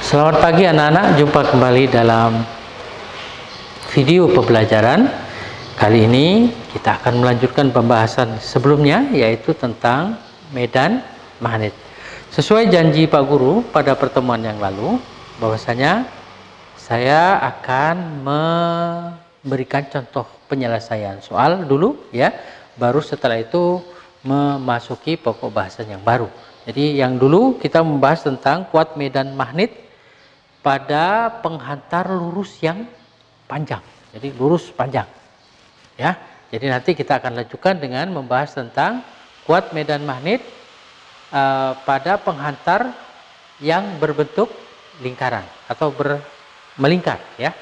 Selamat pagi anak-anak, jumpa kembali dalam video pembelajaran. Kali ini kita akan melanjutkan pembahasan sebelumnya, yaitu tentang medan magnet. Sesuai janji Pak Guru pada pertemuan yang lalu, bahwasanya saya akan memberikan contoh penyelesaian soal dulu ya, baru setelah itu memasuki pokok bahasan yang baru. Jadi yang dulu kita membahas tentang kuat medan magnet pada penghantar lurus yang panjang. Jadi lurus panjang. Ya. Jadi nanti kita akan lanjutkan dengan membahas tentang kuat medan magnet pada penghantar yang berbentuk lingkaran atau melingkar ya.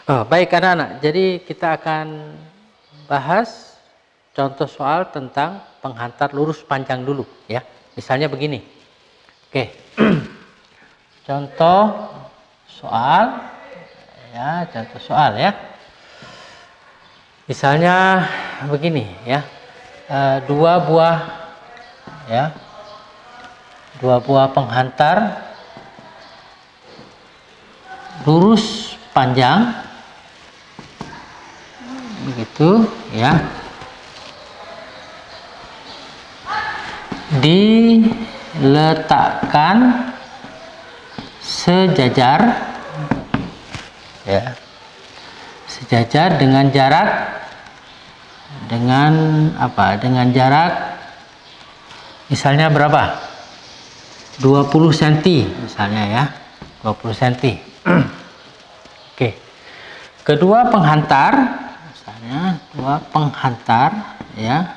Baik anak-anak, jadi kita akan bahas contoh soal tentang penghantar lurus panjang dulu ya. Misalnya begini. Oke. Contoh soal ya, contoh soal ya. Misalnya begini ya. Dua buah penghantar lurus panjang begitu ya, diletakkan sejajar ya, sejajar dengan jarak dengan jarak misalnya berapa, 20 cm misalnya ya, 20 cm. Oke, kedua penghantar misalnya dua penghantar ya,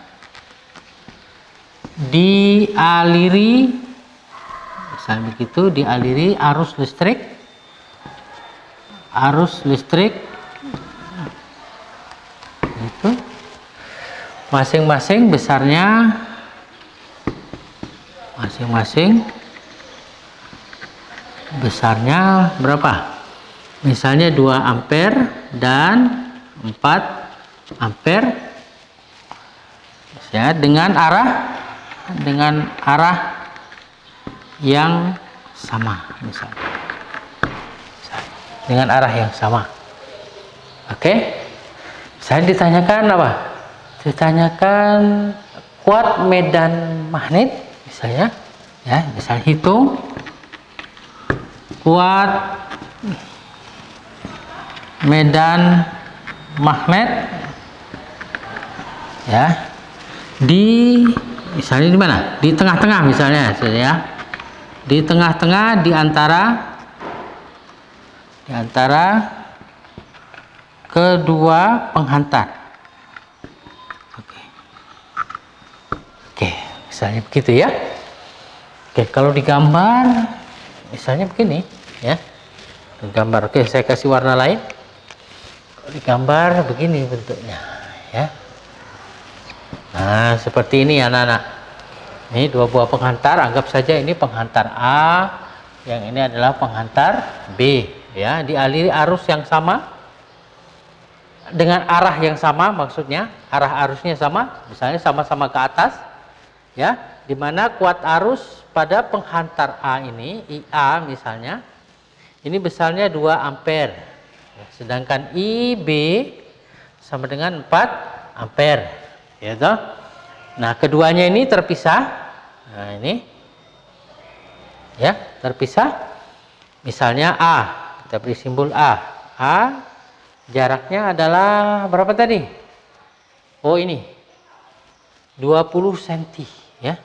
dialiri misalnya begitu, dialiri arus listrik itu masing-masing besarnya berapa, misalnya 2 ampere dan 4 ampere ya, dengan arah yang sama misalnya. Dengan arah yang sama. Oke. Saya ditanyakan apa? Ditanyakan kuat medan magnet misalnya ya, misal hitung kuat medan magnet ya, misalnya di mana? Di tengah-tengah misalnya ya. Di tengah-tengah di antara kedua penghantar. Oke, misalnya begitu ya. Oke, kalau digambar misalnya begini ya. Digambar. Oke, saya kasih warna lain. Kalau digambar begini bentuknya ya. Nah, seperti ini anak-anak. Ini 2 buah penghantar, anggap saja ini penghantar A, yang ini adalah penghantar B ya, dialiri arus yang sama dengan arah yang sama, maksudnya arah arusnya sama, misalnya sama-sama ke atas ya, dimana kuat arus pada penghantar A ini, IA misalnya, ini besarnya 2 ampere ya, sedangkan IB sama dengan 4 ampere ya toh. Nah, keduanya ini terpisah. Nah, ini ya, terpisah. Misalnya A, kita beri simbol A. A jaraknya adalah berapa tadi? Oh, ini 20 cm ya.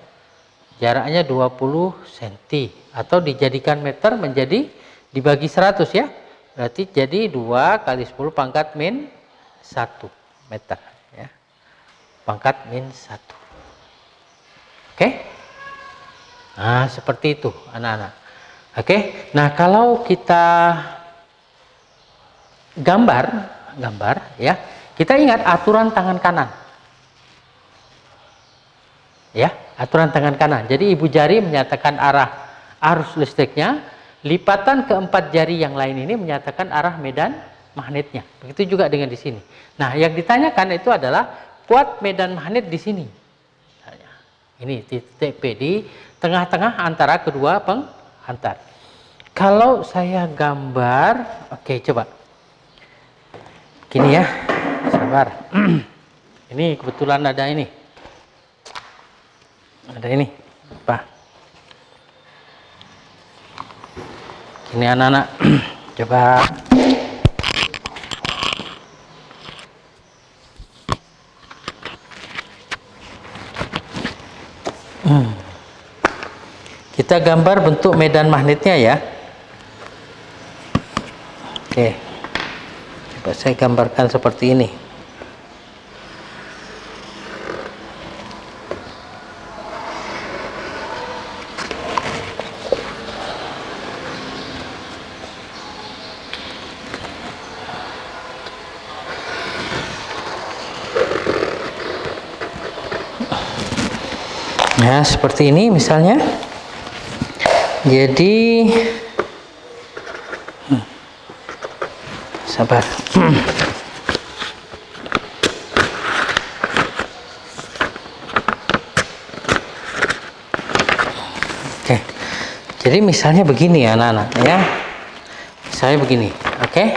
Jaraknya 20 cm atau dijadikan meter menjadi dibagi 100 ya. Berarti jadi 2 kali 10 pangkat min 1 meter ya. Pangkat min 1. Oke. Nah, seperti itu anak-anak. Oke. Nah, kalau kita gambar ya, kita ingat aturan tangan kanan. Ya, aturan tangan kanan. Jadi ibu jari menyatakan arah arus listriknya, lipatan keempat jari yang lain ini menyatakan arah medan magnetnya. Begitu juga dengan di sini. Nah, yang ditanyakan itu adalah kuat medan magnet di sini. Ini titik P di tengah-tengah antara kedua penghantar. Kalau saya gambar, oke, coba gini ya, sabar. Ini kebetulan ada ini, apa ini anak-anak. Coba kita gambar bentuk medan magnetnya ya. Oke, coba saya gambarkan seperti ini. Nah, seperti ini misalnya. Jadi sabar. Oke. Jadi misalnya begini ya anak-anak ya. Saya begini. Oke.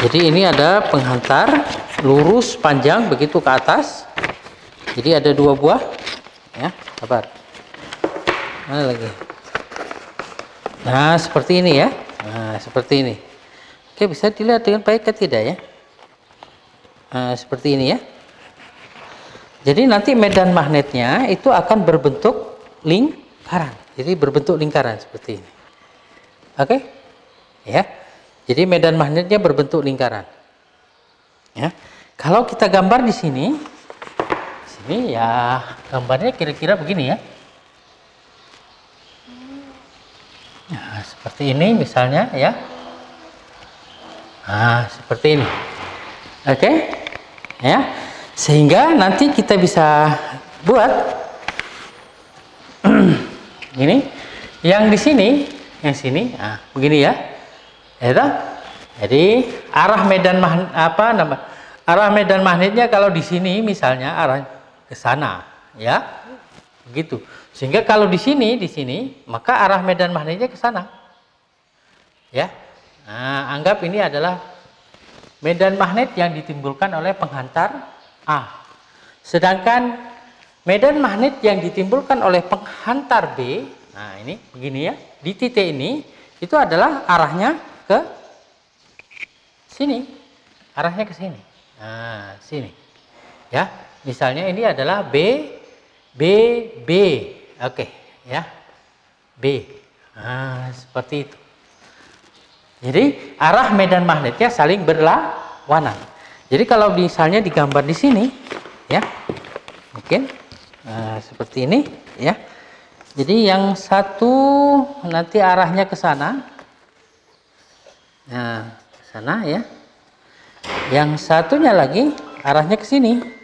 Jadi ini ada penghantar lurus panjang begitu ke atas. Jadi ada 2 buah. Ya, sabar. Mana lagi? Nah, seperti ini ya. Nah, seperti ini. Oke, bisa dilihat dengan baik atau tidak ya? Nah, seperti ini ya. Jadi nanti medan magnetnya itu akan berbentuk lingkaran. Jadi berbentuk lingkaran seperti ini. Oke? Ya. Jadi medan magnetnya berbentuk lingkaran. Ya. Kalau kita gambar di sini, ya gambarnya kira-kira begini ya. Nah, seperti ini misalnya ya. Nah, seperti ini. Oke? Ya. Sehingga nanti kita bisa buat ini yang di sini, yang sini, nah, begini ya. Ya. Jadi arah medan magnetnya kalau di sini misalnya arah ke sana, ya, begitu. Sehingga kalau di sini, maka arah medan magnetnya ke sana, ya. Nah, anggap ini adalah medan magnet yang ditimbulkan oleh penghantar A. Sedangkan medan magnet yang ditimbulkan oleh penghantar B, nah ini begini ya, di titik ini itu adalah arahnya ke sini, arahnya ke sini. Nah, sini, ya. Misalnya ini adalah B. Oke, ya. B. Nah, seperti itu. Jadi arah medan magnetnya saling berlawanan. Jadi kalau misalnya digambar di sini, ya. Mungkin seperti ini, ya. Jadi yang satu nanti arahnya ke sana. Nah, ke sana ya. Yang satunya lagi arahnya ke sini.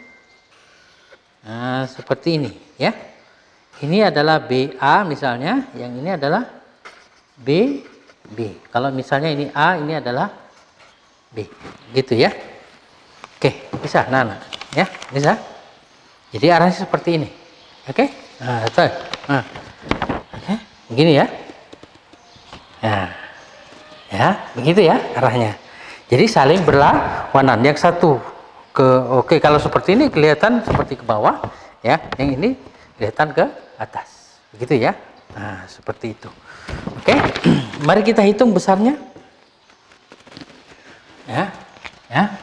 Nah, seperti ini ya. Ini adalah BA misalnya, yang ini adalah B. Kalau misalnya ini A, ini adalah B. Gitu ya. Oke, bisa. Nah, ya, bisa. Jadi arahnya seperti ini. Oke? Nah, betul. Nah. Oke, begini ya. Nah. Ya, begitu ya arahnya. Jadi saling berlawanan. Yang satu oke, kalau seperti ini kelihatan seperti ke bawah, ya. Yang ini kelihatan ke atas. Begitu ya. Nah, seperti itu. Oke. Mari kita hitung besarnya. Ya. Ya.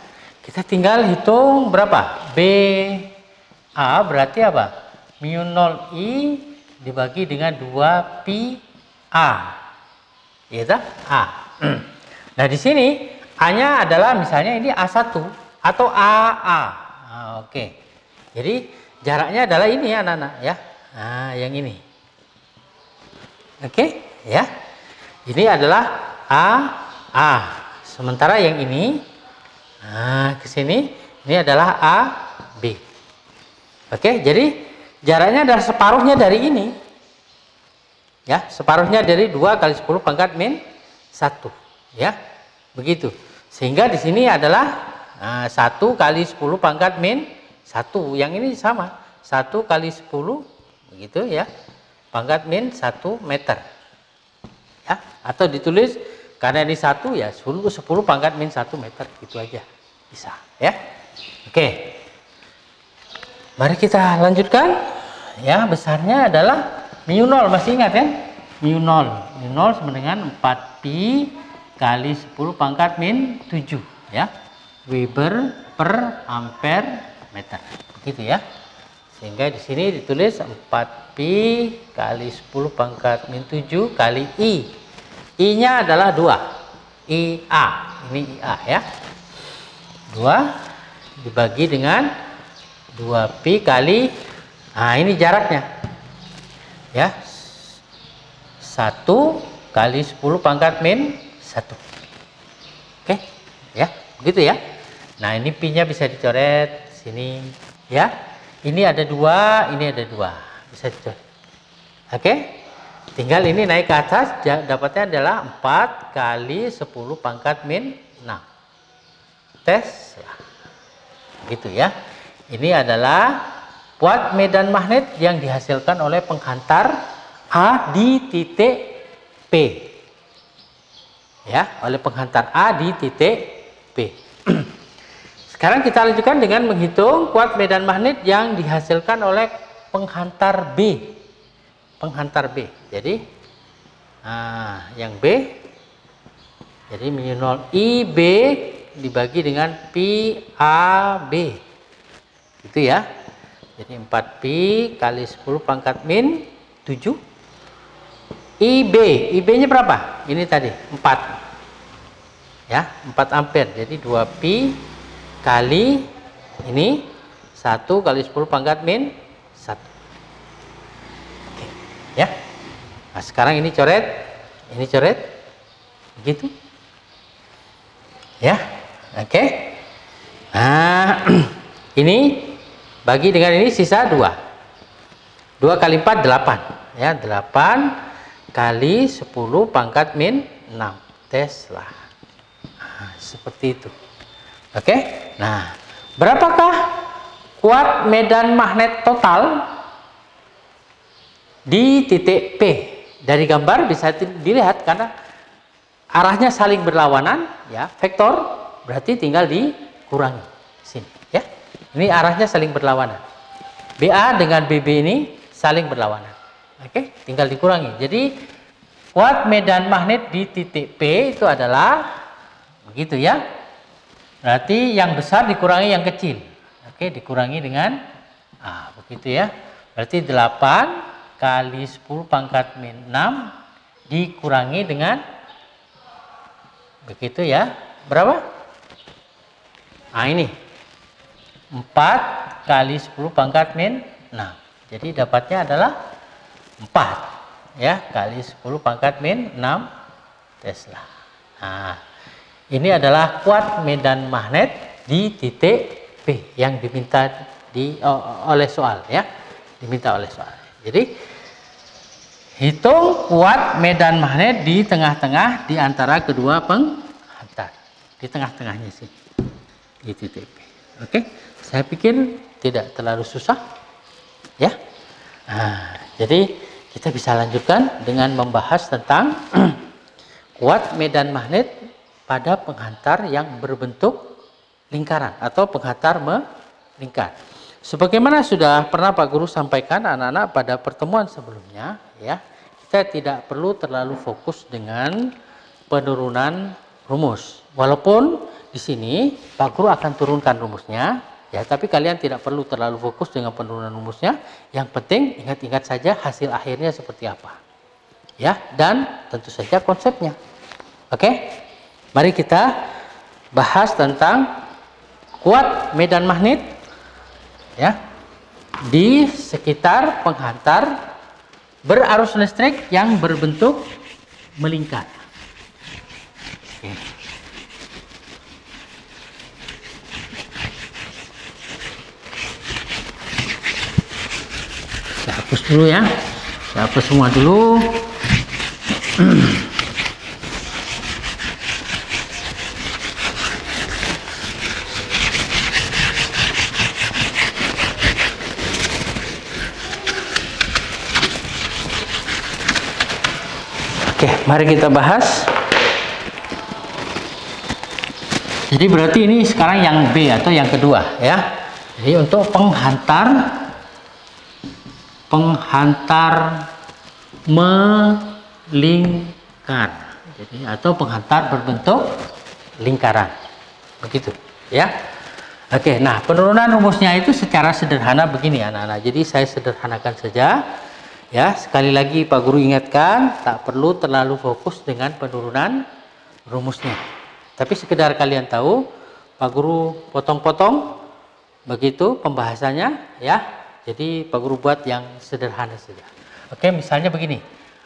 Kita tinggal hitung berapa? BA berarti apa? Mu 0I dibagi dengan 2 pi A. Ya, A. Nah, di sini A-nya adalah misalnya ini A1 atau AA. Nah, oke. Jadi jaraknya adalah ini ya anak-anak ya. Nah, yang ini. Oke, ya. Ini adalah AA. Sementara yang ini, nah, ke sini ini adalah AB. Oke, jadi jaraknya adalah separuhnya dari ini. Ya, separuhnya dari 2 kali 10 pangkat min 1. Ya, begitu. Sehingga di sini adalah 1 kali 10 pangkat min 1. Yang ini sama. 1 kali 10 begitu ya. Pangkat min 1 meter. Atau ditulis karena ini 1 ya 10 pangkat min 1 meter gitu aja bisa ya. Oke, mari kita lanjutkan ya. Besarnya adalah mu 0, masih ingat kan? Mu 0 sama dengan 4 pi kali 10 pangkat min 7 ya, Weber per ampere meter begitu ya. Sehingga di sini ditulis 4 pi kali 10 pangkat min 7 kali I. I-nya adalah 2. IA. Ini IA ya. 2 dibagi dengan 2 pi kali, nah ini jaraknya. Ya. 1 kali 10 pangkat min 1. Oke, ya. Begitu ya. Nah, ini pi-nya bisa dicoret sini ya. Ini ada 2, ini ada 2. Bisa dicoret. Oke? Tinggal ini naik ke atas, dapatnya adalah 4 kali 10 pangkat min 6. Tesla. Gitu ya. Ini adalah kuat medan magnet yang dihasilkan oleh penghantar A di titik P. Ya, oleh penghantar A di titik P. Sekarang kita lanjutkan dengan menghitung kuat medan magnet yang dihasilkan oleh penghantar B. Penghantar B. Jadi, yang B, jadi mu 0 IB dibagi dengan pi AB. Gitu ya. Jadi 4 pi kali 10 pangkat min 7. IB, IB-nya berapa? Ini tadi 4. Ya, 4 ampere. Jadi 2 pi kali ini 1 kali 10 pangkat min 1. Oke, ya. Nah, sekarang ini coret, begitu. Ya, oke. Nah, ini bagi dengan ini sisa 2. 2 kali 4 8. Ya, 8 kali 10 pangkat min 6 Tesla. Nah, seperti itu. Oke. Nah, berapakah kuat medan magnet total di titik P? Dari gambar bisa dilihat karena arahnya saling berlawanan ya, vektor, berarti tinggal dikurangi sini ya. Ini arahnya saling berlawanan. BA dengan BB ini saling berlawanan. Oke, tinggal dikurangi. Jadi kuat medan magnet di titik P itu adalah begitu ya. Berarti yang besar dikurangi yang kecil. Oke, dikurangi dengan begitu ya. Berarti 8 kali 10 pangkat min 6 dikurangi dengan begitu ya. Berapa? Nah, ini 4 kali 10 pangkat min 6. Jadi dapatnya adalah 4 ya kali 10 pangkat min 6 Tesla. Nah, ini adalah kuat medan magnet di titik P yang diminta oleh soal ya. Diminta oleh soal. Jadi hitung kuat medan magnet di tengah-tengah di antara kedua penghantar. Di tengah-tengahnya sih. Di titik P. Oke, saya pikir tidak terlalu susah ya. Nah, jadi kita bisa lanjutkan dengan membahas tentang kuat medan magnet pada penghantar yang berbentuk lingkaran atau penghantar melingkar. Sebagaimana sudah pernah Pak Guru sampaikan anak-anak pada pertemuan sebelumnya ya, kita tidak perlu terlalu fokus dengan penurunan rumus. Walaupun di sini Pak Guru akan turunkan rumusnya ya, tapi kalian tidak perlu terlalu fokus dengan penurunan rumusnya. Yang penting ingat-ingat saja hasil akhirnya seperti apa. Ya, dan tentu saja konsepnya. Oke? Mari kita bahas tentang kuat medan magnet ya di sekitar penghantar berarus listrik yang berbentuk melingkar. Oke. Saya hapus dulu ya. Saya hapus semua dulu. Oke, mari kita bahas. Jadi berarti ini sekarang yang B atau yang kedua ya. Jadi untuk penghantar melingkar. Jadi atau penghantar berbentuk lingkaran. Begitu ya. Oke, nah penurunan rumusnya itu secara sederhana begini anak-anak. Jadi saya sederhanakan saja. Ya, sekali lagi Pak Guru ingatkan, tak perlu terlalu fokus dengan penurunan rumusnya. Tapi sekedar kalian tahu, Pak Guru potong-potong begitu pembahasannya ya. Jadi Pak Guru buat yang sederhana saja. Oke, misalnya begini.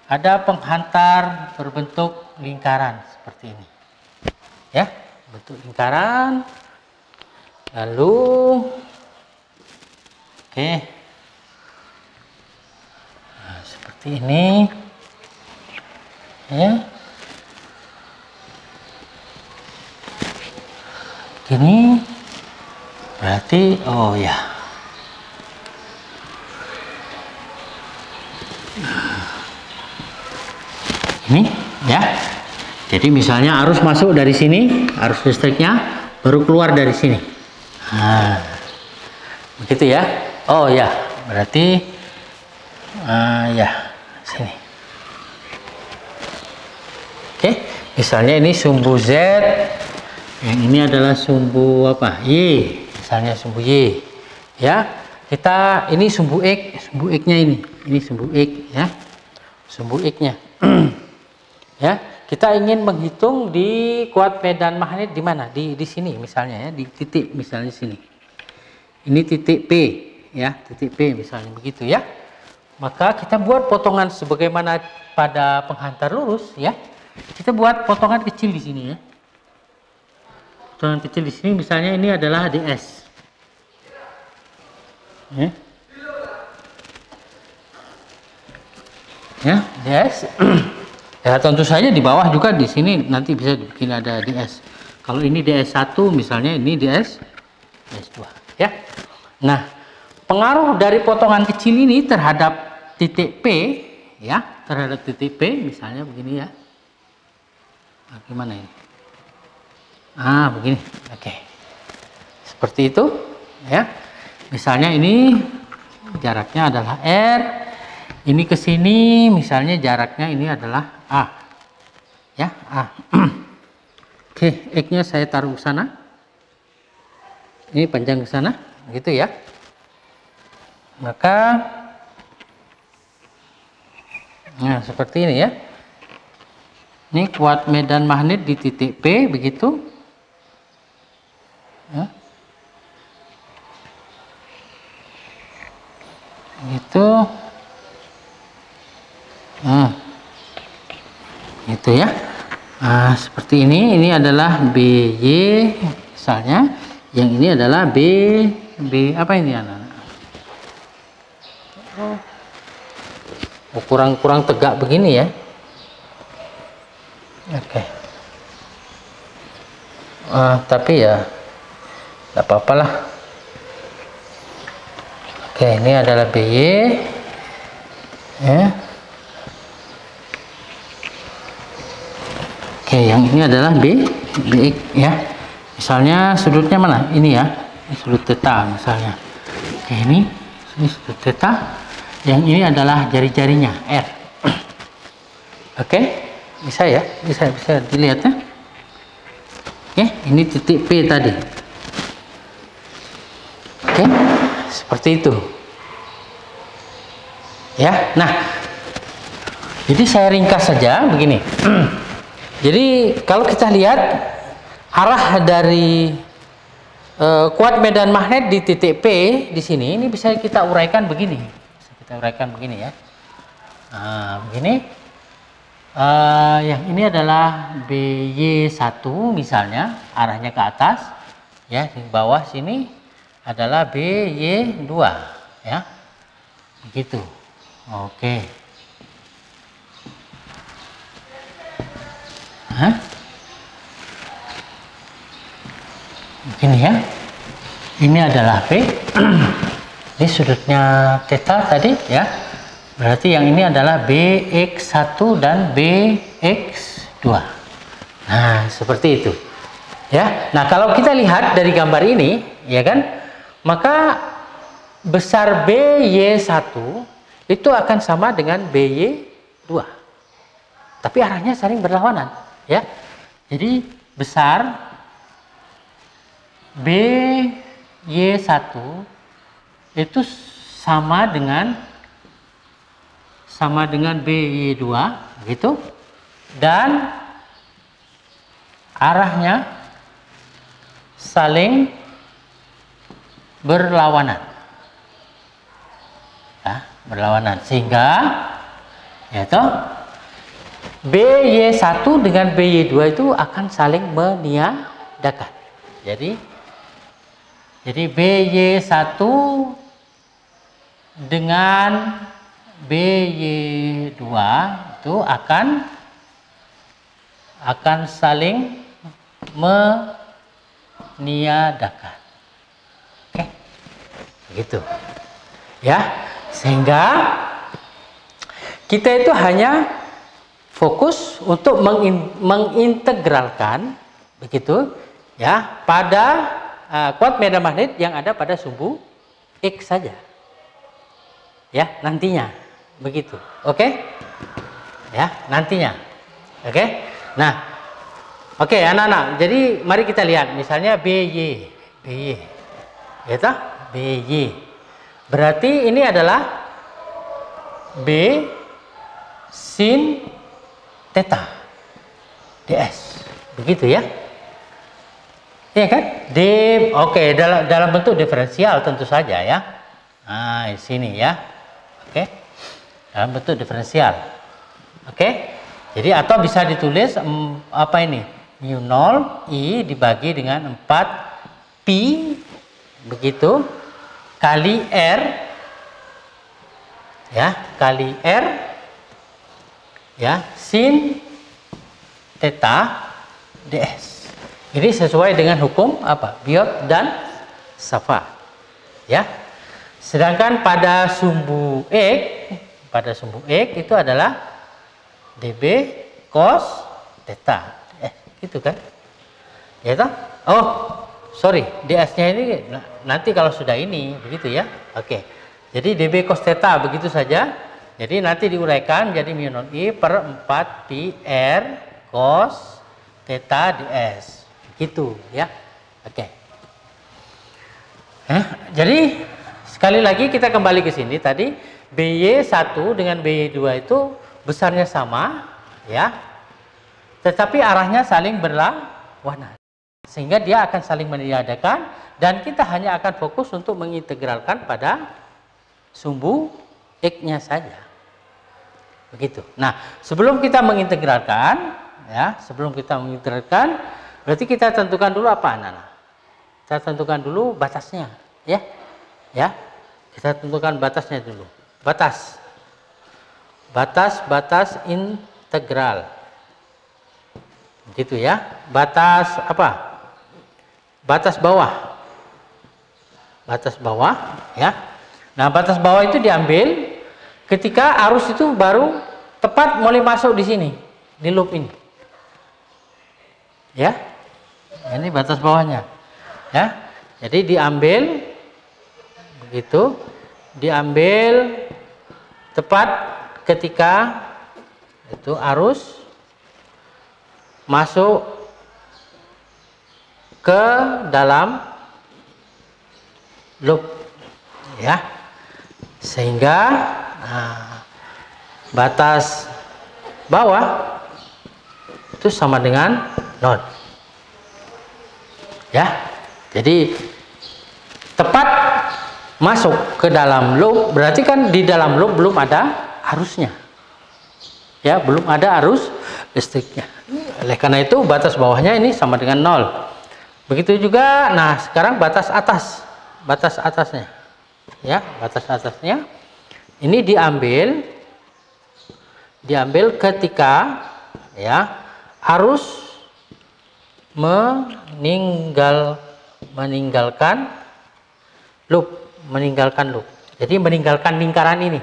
Ada penghantar berbentuk lingkaran seperti ini. Ya, bentuk lingkaran. Lalu oke. Nah, seperti ini. Ya. Gini. Berarti oh ya. Ini ya. Jadi misalnya arus masuk dari sini, arus listriknya baru keluar dari sini. Nah, begitu ya. Oh ya, berarti ya sini. Oke, misalnya ini sumbu Z, yang ini adalah sumbu apa? Y, misalnya sumbu Y. Ya, kita ini sumbu X-nya ini sumbu X ya, sumbu X-nya. Ya, kita ingin menghitung di kuat medan magnet di mana? Di sini misalnya ya, di titik misalnya sini. Ini titik P ya, titik P misalnya begitu ya. Maka kita buat potongan sebagaimana pada penghantar lurus ya. Kita buat potongan kecil di sini ya. Potongan kecil di sini misalnya ini adalah DS. Ya. Ya, DS. Ya, tentu saja di bawah juga di sini nanti bisa bikin ada DS. Kalau ini DS1 misalnya, ini DS2 ya. Nah, pengaruh dari potongan kecil ini terhadap titik P ya, terhadap titik P misalnya begini ya. Nah, gimana ini? Begini. Oke. Seperti itu ya. Misalnya ini jaraknya adalah R. Ini ke sini misalnya jaraknya ini adalah A. Ya, A. Oke, X-nya saya taruh ke sana. Ini panjang ke sana, gitu ya. Maka nah, seperti ini ya. Ini kuat medan magnet di titik P begitu. Ya. Gitu. Gitu ya. Seperti ini adalah BY misalnya, yang ini adalah B apa ini anak-anak? Kurang tegak begini ya. Oke. Tapi ya tidak apa-apalah. Oke, ini adalah BY ya. Oke, yang ini adalah BX ya. Misalnya sudutnya mana? Ini ya, ini sudut theta misalnya. Oke, ini sudut theta. Yang ini adalah jari-jarinya R. Oke, bisa ya, bisa dilihat ya. Oke, ini titik P tadi. Oke, seperti itu. Ya, nah, jadi saya ringkas saja begini. Jadi kalau kita lihat arah dari kuat medan magnet di titik P di sini, ini bisa kita uraikan begini. Bisa kita uraikan begini ya. Begini. Yang ini adalah BY1 misalnya, arahnya ke atas. Ya, di bawah sini adalah BY2 ya. Begitu. Oke. Begini ya. Ini adalah P. Ini sudutnya theta tadi ya. Berarti yang ini adalah BX1 dan BX2. Nah, seperti itu. Ya. Nah, kalau kita lihat dari gambar ini, ya kan? Maka besar BY1 itu akan sama dengan BY2. Tapi arahnya saling berlawanan, ya. Jadi besar BY1 itu sama dengan BY2 gitu, dan arahnya saling berlawanan, ya, berlawanan, sehingga yaitu BY1 dengan BY2 itu akan saling meniadakan. Jadi BY1 dengan BY2 itu akan saling meniadakan. Oke, begitu ya. Sehingga kita itu hanya fokus untuk mengintegralkan, begitu ya, pada kuat medan magnet yang ada pada sumbu X saja, ya, nantinya begitu. Oke, ya, nantinya. Oke. Nah, oke, anak-anak, jadi mari kita lihat misalnya BY, ya toh, BY, berarti ini adalah B sin theta ds, begitu ya. Iya kan? Oke, dalam bentuk diferensial tentu saja ya. Nah, di sini ya. Oke. Dalam bentuk diferensial. Oke. Jadi atau bisa ditulis apa ini? Mu 0 I dibagi dengan 4 pi, begitu, kali R, ya, kali R, ya, sin theta ds. Ini sesuai dengan hukum apa? Biot dan Safar, ya. Sedangkan pada sumbu X itu adalah dB cos theta, gitu kan? Ya toh? Oh, sorry, ds-nya ini nanti kalau sudah ini, begitu ya. Oke. Jadi dB cos theta begitu saja. Jadi nanti diuraikan jadi mu 0 I per 4 pi R cos theta ds. Gitu ya. Oke. Jadi sekali lagi kita kembali ke sini tadi, BY1 dengan BY2 itu besarnya sama, ya, tetapi arahnya saling berlawanan, sehingga dia akan saling meniadakan, dan kita hanya akan fokus untuk mengintegralkan pada sumbu X-nya saja, begitu. Nah, sebelum kita mengintegralkan, berarti kita tentukan dulu apa, anak-anak? Kita tentukan dulu batasnya, ya, kita tentukan batasnya dulu, batas integral, gitu ya. Batas apa? Batas bawah, ya. Nah, batas bawah itu diambil ketika arus itu baru tepat mulai masuk di sini, di loop ini, ya. Ini batas bawahnya, ya. Jadi diambil begitu, diambil tepat ketika itu arus masuk ke dalam loop, ya, sehingga batas bawah itu sama dengan 0, ya. Jadi tepat masuk ke dalam loop, berarti kan di dalam loop belum ada arusnya, ya, belum ada arus listriknya. Oleh karena itu batas bawahnya ini sama dengan 0. Begitu juga, nah sekarang batas atasnya, ya, batas atasnya ini diambil ketika, ya, arus meninggalkan loop, jadi meninggalkan lingkaran ini,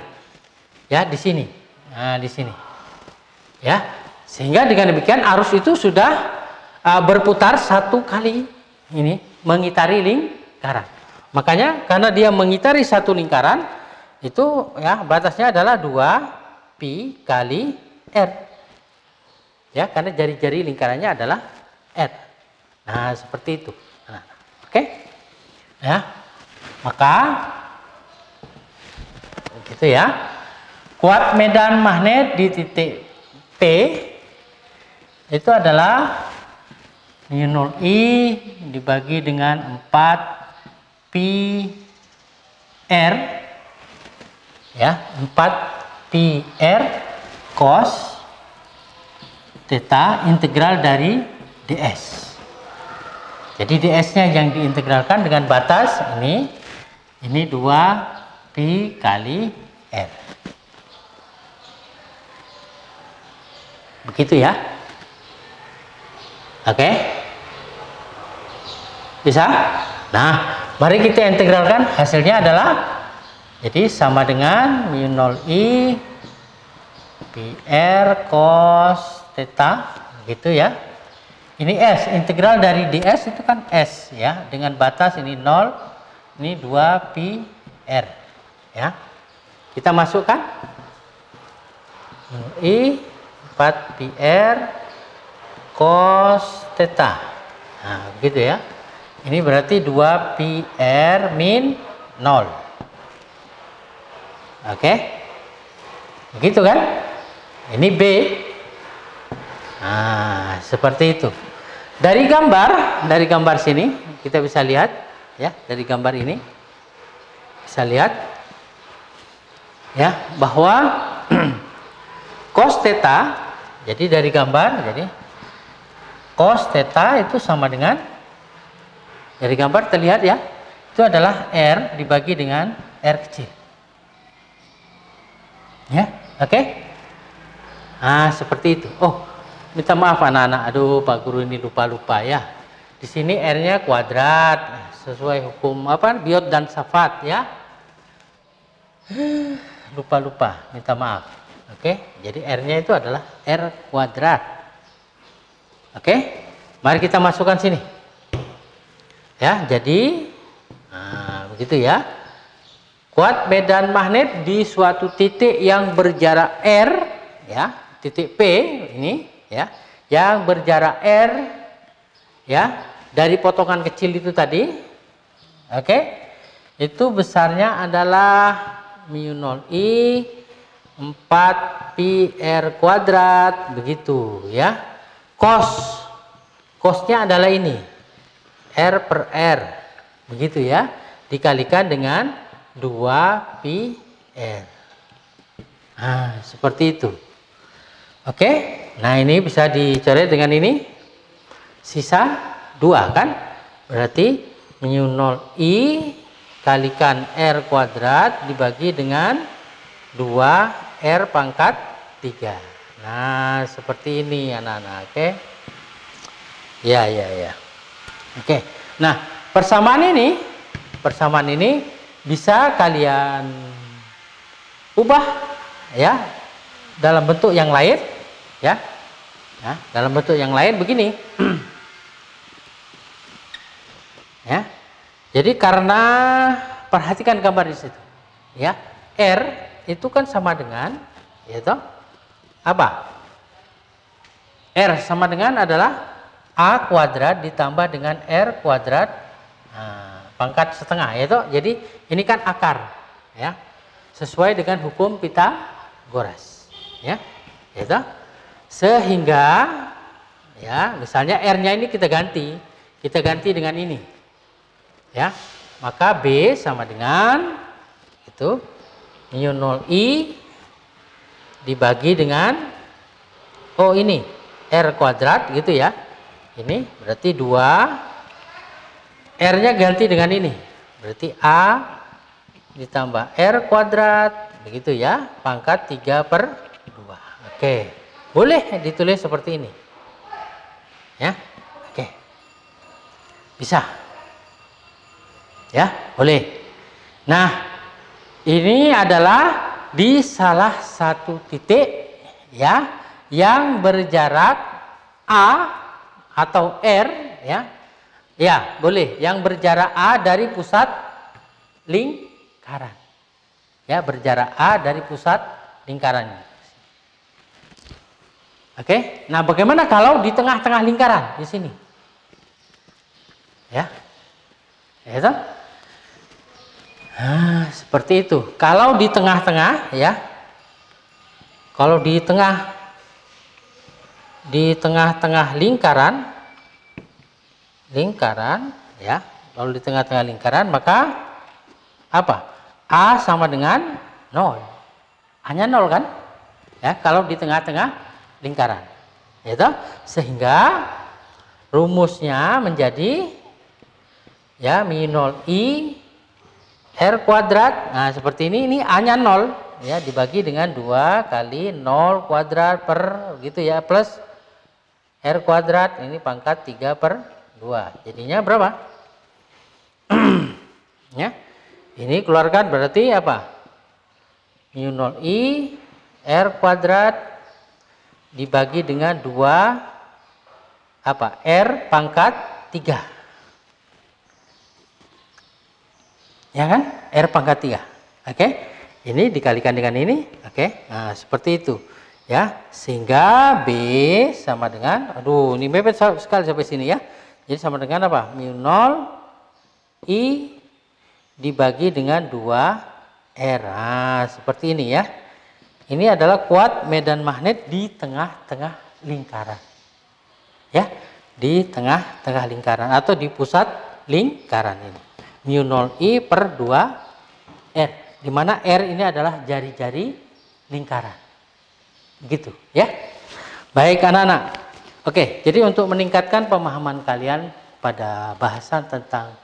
Ya, di sini. Nah, di sini. Ya. Sehingga dengan demikian arus itu sudah berputar satu kali ini mengitari lingkaran. Makanya karena dia mengitari satu lingkaran itu ya batasnya adalah 2 pi kali r. Ya, karena jari-jari lingkarannya adalah r. Nah, seperti itu. Nah, oke. Ya. Maka gitu ya. Kuat medan magnet di titik P itu adalah μ0I dibagi dengan 4 pi r ya, 4 pi r cos theta integral dari ds. Jadi ds-nya yang diintegralkan dengan batas ini 2 pi kali r. Begitu ya. Oke. Bisa? Nah, mari kita integralkan, hasilnya adalah jadi sama dengan μ0I pi r cos theta gitu ya. Ini s, integral dari ds itu kan s ya, dengan batas ini 0, ini 2 pi r ya. Kita masukkan I 4 pi r cos theta. Nah, begitu ya. Ini berarti 2 pi r min 0. Oke. Begitu kan? Ini B. Nah, seperti itu. Dari gambar sini kita bisa lihat ya, dari gambar ini bisa lihat ya bahwa cos theta, jadi dari gambar, jadi cos theta itu sama dengan, dari gambar terlihat ya, itu adalah R dibagi dengan R kecil. Ya, oke. Nah, seperti itu. Oh, minta maaf anak-anak. Aduh, Pak Guru ini lupa-lupa ya. Di sini R-nya kuadrat sesuai hukum apa? Biot dan Shafat ya. Lupa-lupa, minta maaf. Oke, jadi R-nya itu adalah R kuadrat. Oke, mari kita masukkan sini. Ya, jadi begitu ya. Kuat medan magnet di suatu titik yang berjarak R ya, titik P ini ya, yang berjarak R ya, dari potongan kecil itu tadi. Oke. Itu besarnya adalah μ0I 4 pi r kuadrat begitu ya. Cosnya adalah ini R per R begitu ya, dikalikan dengan 2 pi r. Nah, seperti itu. Oke, nah ini bisa dicoret dengan ini, sisa 2 kan, berarti μ0I kalikan R kuadrat dibagi dengan 2 R pangkat 3. Nah, seperti ini anak-anak. Oke. Ya. Oke. Nah, persamaan ini bisa kalian ubah ya dalam bentuk yang lain ya. Nah, dalam bentuk yang lain begini. Ya. Jadi karena perhatikan gambar di situ. Ya. R itu kan sama dengan yaitu apa? R sama dengan adalah A kuadrat ditambah dengan R kuadrat pangkat setengah, yaitu jadi ini kan akar ya, sesuai dengan hukum Pythagoras ya, yaitu sehingga ya misalnya R-nya ini kita ganti dengan ini ya, maka B sama dengan itu μ0I dibagi dengan ini R kuadrat gitu ya, ini berarti 2 R-nya ganti dengan ini, berarti A ditambah R kuadrat, begitu ya, pangkat 3/2. Oke, boleh ditulis seperti ini. Ya, oke. Bisa. Ya, boleh. Nah, ini adalah di salah satu titik ya yang berjarak A atau R ya. Ya, boleh yang berjarak A dari pusat lingkaran. Ya, berjarak A dari pusat lingkarannya. Oke. Nah, bagaimana kalau di tengah-tengah lingkaran di sini? Ya. Ya toh? Nah, seperti itu. Kalau di tengah-tengah ya. Kalau di tengah-tengah lingkaran ya. Kalau di tengah-tengah lingkaran maka apa? A sama dengan 0. Hanya 0 kan? Ya, kalau di tengah-tengah lingkaran. Ya toh? Sehingga rumusnya menjadi ya min0i R kuadrat. Nah, seperti ini A-nya 0 ya, dibagi dengan 2 kali 0 kuadrat per gitu ya, plus R kuadrat ini pangkat 3/2. Jadinya berapa? Ya. Ini keluarkan berarti apa? min0i R kuadrat dibagi dengan 2 apa? R pangkat 3. Ya kan? R pangkat 3. Oke. Ini dikalikan dengan ini. Oke. Nah, seperti itu. Ya. Sehingga B sama dengan, aduh, ini mepet sekali sampai sini ya. Jadi sama dengan apa? min0i dibagi dengan 2R. Nah, seperti ini ya. Ini adalah kuat medan magnet di tengah-tengah lingkaran. Ya. Di tengah-tengah lingkaran atau di pusat lingkaran ini. min0i per 2R, di mana R ini adalah jari-jari lingkaran. Gitu ya. Baik anak-anak. Oke, jadi untuk meningkatkan pemahaman kalian pada bahasan tentang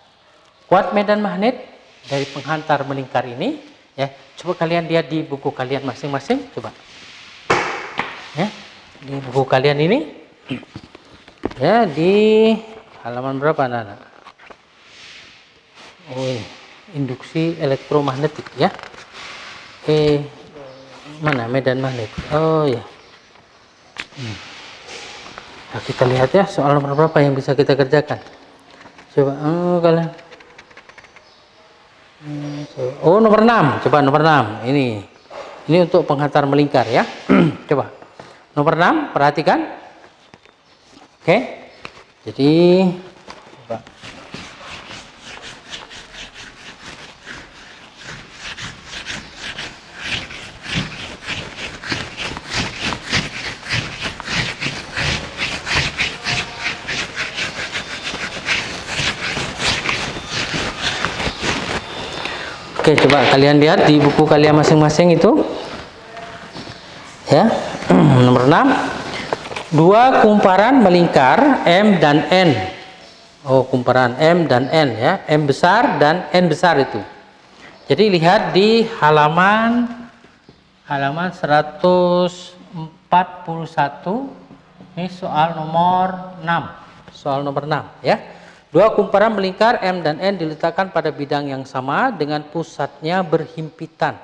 kuat medan magnet dari penghantar melingkar ini ya, coba kalian lihat di buku kalian masing-masing, coba. Ya, di buku kalian ini ya, di halaman berapa anak-anak? Oh, ini induksi elektromagnetik ya. Mana medan magnet? Oh ya. Nah, kita lihat ya soal nomor berapa yang bisa kita kerjakan. Coba kalian. Oh, nomor 6. Coba nomor 6. Ini untuk penghantar melingkar ya. Coba. Nomor 6, perhatikan. Oke. Jadi coba. Oke, coba kalian lihat di buku kalian masing-masing itu. Ya. Nomor 6. Dua kumparan melingkar M dan N. Oh, kumparan M dan N ya. M besar dan N besar itu. Jadi lihat di halaman 141. Ini soal nomor 6. Soal nomor 6 ya. Dua kumparan melingkar M dan N diletakkan pada bidang yang sama dengan pusatnya berhimpitan.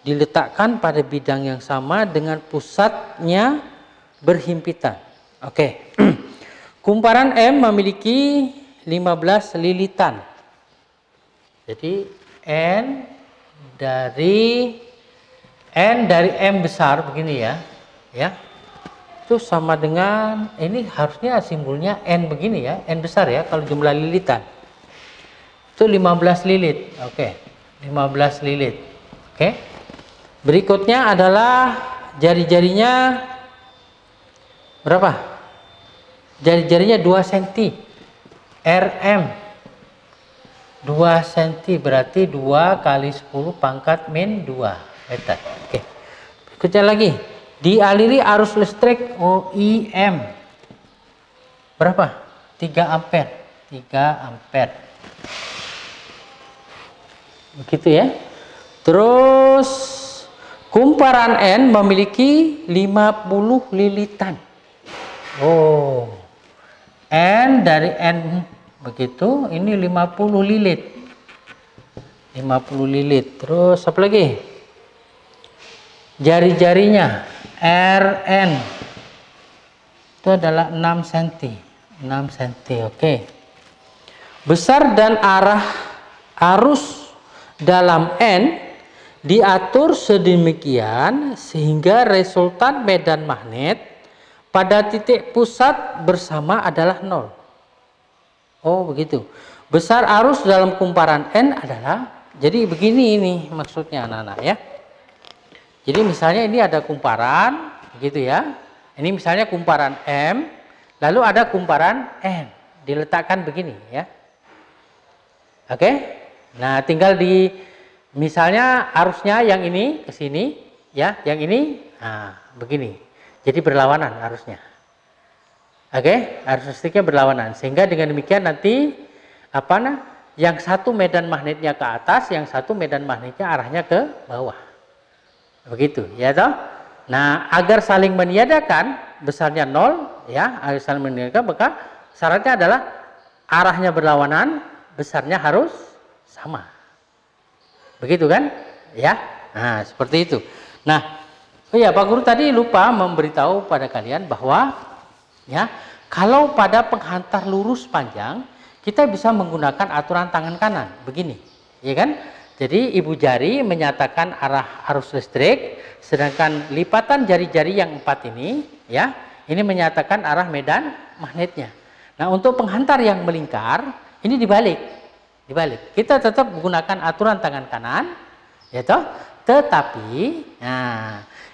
Diletakkan pada bidang yang sama dengan pusatnya berhimpitan. Oke. Kumparan M memiliki 15 lilitan. Jadi N dari M besar begini ya. Ya. Itu sama dengan, ini harusnya simbolnya N begini ya, N besar ya kalau jumlah lilitan. Itu 15 lilit. Oke. 15 lilit. Oke. Berikutnya adalah jari-jarinya berapa? Jari-jarinya 2 cm. RM 2 cm berarti 2 kali 10 pangkat min 2 meter. Oke. Berikutnya lagi. Dialiri arus listrik OIM berapa? 3 ampere. 3 ampere. Begitu ya. Terus kumparan N memiliki 50 lilitan. Oh. N dari N begitu, ini 50 lilit. 50 lilit. Terus apa lagi? Jari-jarinya Rn itu adalah 6 cm. 6 cm. Oke. Besar dan arah arus dalam N diatur sedemikian sehingga resultan medan magnet pada titik pusat bersama adalah 0. Oh, begitu. Besar arus dalam kumparan N adalah, jadi begini ini maksudnya anak-anak ya. Jadi misalnya ini ada kumparan, gitu ya. Ini misalnya kumparan M, lalu ada kumparan N, diletakkan begini ya. Oke. Nah, tinggal di misalnya arusnya yang ini ke sini ya, yang ini begini. Jadi berlawanan arusnya. Oke, arus listriknya berlawanan sehingga dengan demikian nanti yang satu medan magnetnya ke atas, yang satu medan magnetnya arahnya ke bawah. Begitu, ya toh? Nah, agar saling meniadakan besarnya 0 ya, agar saling meniadakan maka syaratnya adalah arahnya berlawanan, besarnya harus sama. Begitu kan? Ya. Nah, seperti itu. Nah, oh ya, Pak Guru tadi lupa memberitahu pada kalian bahwa ya, kalau pada penghantar lurus panjang kita bisa menggunakan aturan tangan kanan begini, ya kan? Jadi ibu jari menyatakan arah arus listrik, sedangkan lipatan jari-jari yang 4 ini ya, ini menyatakan arah medan magnetnya. Nah, untuk penghantar yang melingkar ini dibalik. Kita tetap menggunakan aturan tangan kanan, ya toh? Tetapi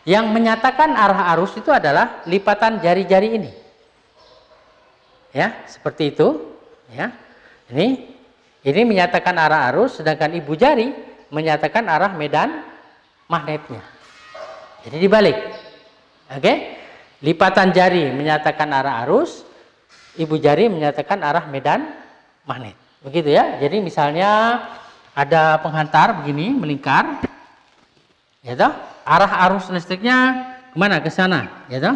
yang menyatakan arah arus itu adalah lipatan jari-jari ini. Ya, seperti itu, ya. Ini menyatakan arah arus, sedangkan ibu jari menyatakan arah medan magnetnya. Jadi dibalik. Oke? Lipatan jari menyatakan arah arus, ibu jari menyatakan arah medan magnet. Begitu ya. Jadi misalnya ada penghantar begini melingkar, ya toh? Arah arus listriknya kemana? Ke sana, ya toh?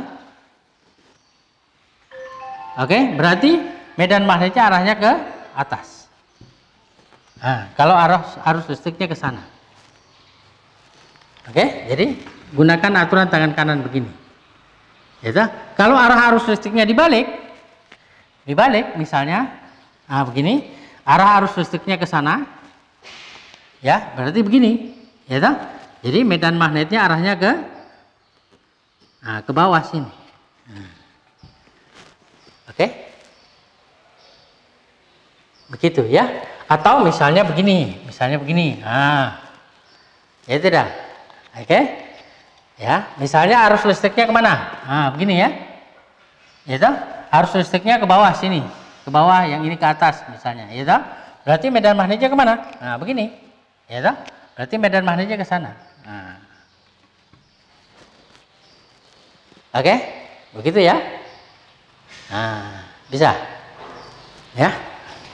Oke, berarti medan magnetnya arahnya ke atas. Nah, kalau arus listriknya ke sana. Oke, jadi gunakan aturan tangan kanan begini. Ya toh? Kalau arah arus listriknya dibalik misalnya, begini, arah arus listriknya ke sana, ya berarti begini, ya toh? Jadi medan magnetnya arahnya ke bawah sini. Oke, begitu ya. Atau misalnya begini, ya tidak. Oke, ya. Misalnya arus listriknya kemana? Begini ya. Ya toh? Arus listriknya ke bawah sini, ke bawah, yang ini ke atas misalnya, ya toh? Berarti medan magnetnya kemana? Begini, ya toh? Berarti medan magnetnya ke sana. Oke, begitu ya. Bisa, ya.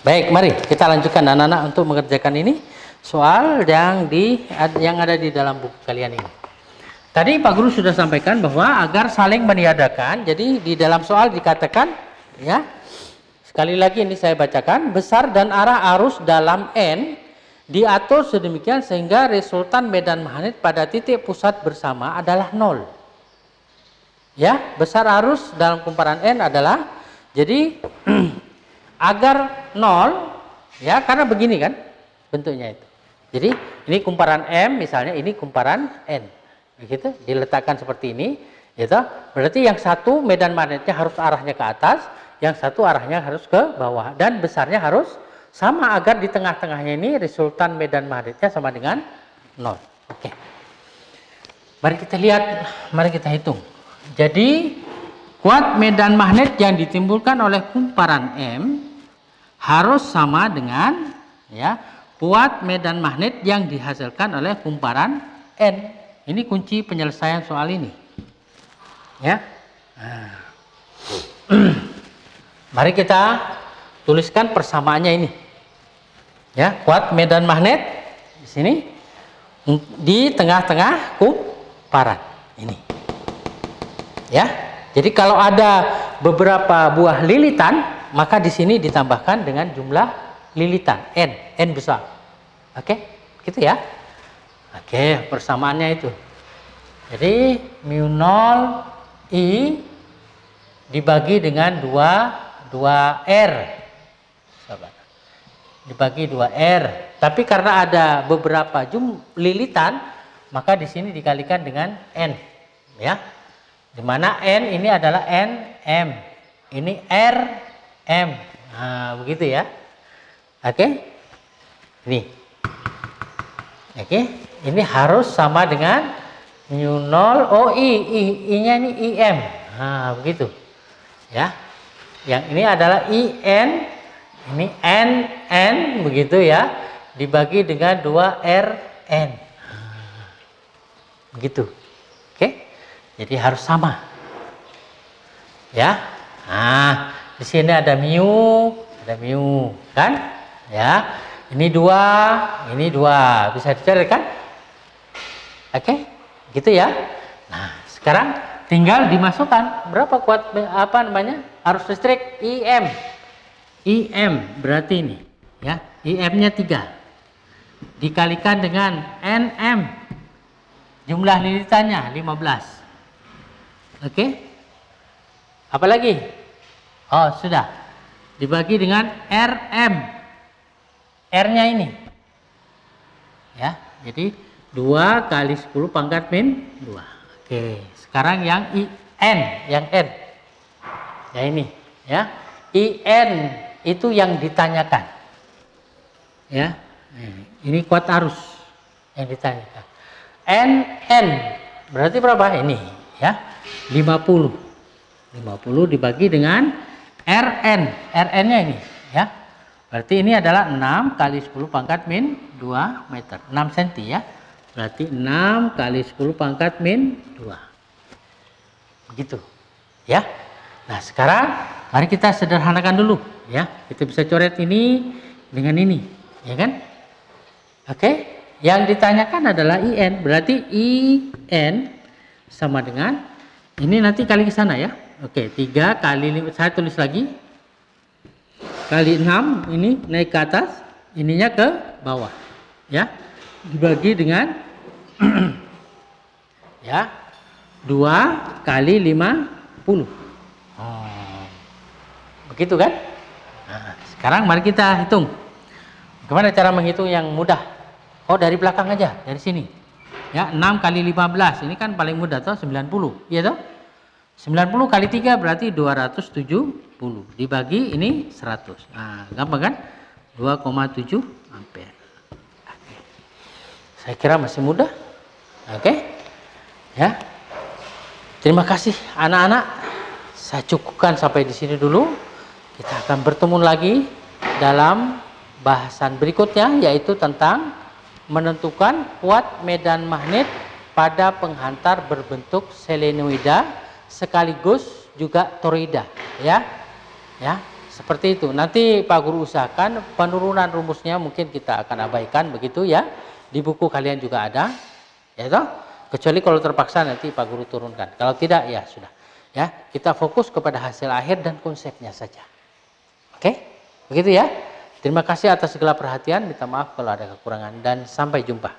Baik, mari kita lanjutkan anak-anak untuk mengerjakan ini soal yang ada di dalam buku kalian ini. Tadi Pak Guru sudah sampaikan bahwa agar saling meniadakan, jadi di dalam soal dikatakan, ya, sekali lagi ini saya bacakan, besar dan arah arus dalam N diatur sedemikian sehingga resultan medan magnet pada titik pusat bersama adalah 0. Ya, besar arus dalam kumparan N adalah, jadi agar 0, ya, karena begini kan bentuknya itu. Jadi ini kumparan M misalnya, ini kumparan N. Begitu, diletakkan seperti ini, gitu. Berarti yang satu medan magnetnya harus arahnya ke atas, yang satu arahnya harus ke bawah, dan besarnya harus sama agar di tengah-tengahnya ini resultan medan magnetnya sama dengan 0. Oke. Mari kita lihat, mari kita hitung. Jadi kuat medan magnet yang ditimbulkan oleh kumparan M harus sama dengan, ya, kuat medan magnet yang dihasilkan oleh kumparan N. Ini kunci penyelesaian soal ini, ya. Mari kita tuliskan persamaannya ini, ya. Kuat medan magnet di sini di tengah-tengah kumparan ini, ya. Jadi kalau ada beberapa buah lilitan, maka di sini ditambahkan dengan jumlah lilitan N besar. Oke, gitu ya. Oke, persamaannya itu. Jadi mu 0 I dibagi dengan 2R. Sobat. Dibagi 2R. Tapi karena ada beberapa lilitan, maka di sini dikalikan dengan N, ya. Di mana N ini adalah NM. Ini RM. Nah, begitu ya. Oke. Ini. Oke, ini harus sama dengan mu 0 I-nya ini IM. Nah, begitu. Ya. Yang ini adalah IN, ini NN begitu ya. Dibagi dengan 2RN. Begitu. Oke. Jadi harus sama. Ya. Nah, di sini ada mu, kan? Ya. Ini 2, ini 2. Bisa dicari kan? Oke. Gitu ya. Nah, sekarang tinggal dimasukkan berapa kuat arus listrik IM. IM berarti ini ya, IM-nya 3 dikalikan dengan NM, jumlah lilitannya 15. Oke. Apalagi? Oh, sudah. Dibagi dengan RM. R-nya ini. Ya, jadi 2 kali 10 pangkat min 2. Oke, sekarang yang IN, yang N. Ya ini, ya. IN itu yang ditanyakan. Ya. Ini kuat arus yang ditanyakan. NN berarti berapa? Ini, ya. 50. 50 dibagi dengan RN. RN-nya ini, ya. Berarti ini adalah 6 kali 10 pangkat min 2 meter. 6 cm ya. Berarti 6 kali 10 pangkat min 2. Begitu. Ya. Nah, sekarang mari kita sederhanakan dulu ya. Kita bisa coret ini dengan ini, ya kan? Oke. Yang ditanyakan adalah IN. Berarti IN sama dengan ini nanti kali ke sana ya. Oke, 3 kali 5, saya tulis lagi. Kali 6 ini naik ke atas, ininya ke bawah. Ya. Dibagi dengan ya 2 kali 50. Begitu kan? Nah, sekarang mari kita hitung. Gimana cara menghitung yang mudah? Oh, dari belakang aja, dari sini. Ya, 6 kali 15 ini kan paling mudah toh, 90. Iya toh? 90 kali 3 berarti 270. Dibagi ini 100. Nah, gampang kan? 2,7 ampere. Oke. Saya kira masih mudah. Oke. Ya. Terima kasih anak-anak. Saya cukupkan sampai di sini dulu. Kita akan bertemu lagi dalam bahasan berikutnya, yaitu tentang menentukan kuat medan magnet pada penghantar berbentuk selenoida sekaligus juga toroida, ya. Ya, seperti itu. Nanti Pak Guru usahakan penurunan rumusnya mungkin kita akan abaikan begitu ya. Di buku kalian juga ada. Ya toh? Kecuali kalau terpaksa nanti Pak Guru turunkan. Kalau tidak ya sudah. Ya, kita fokus kepada hasil akhir dan konsepnya saja. Oke? Begitu ya. Terima kasih atas segala perhatian. Minta maaf kalau ada kekurangan dan sampai jumpa.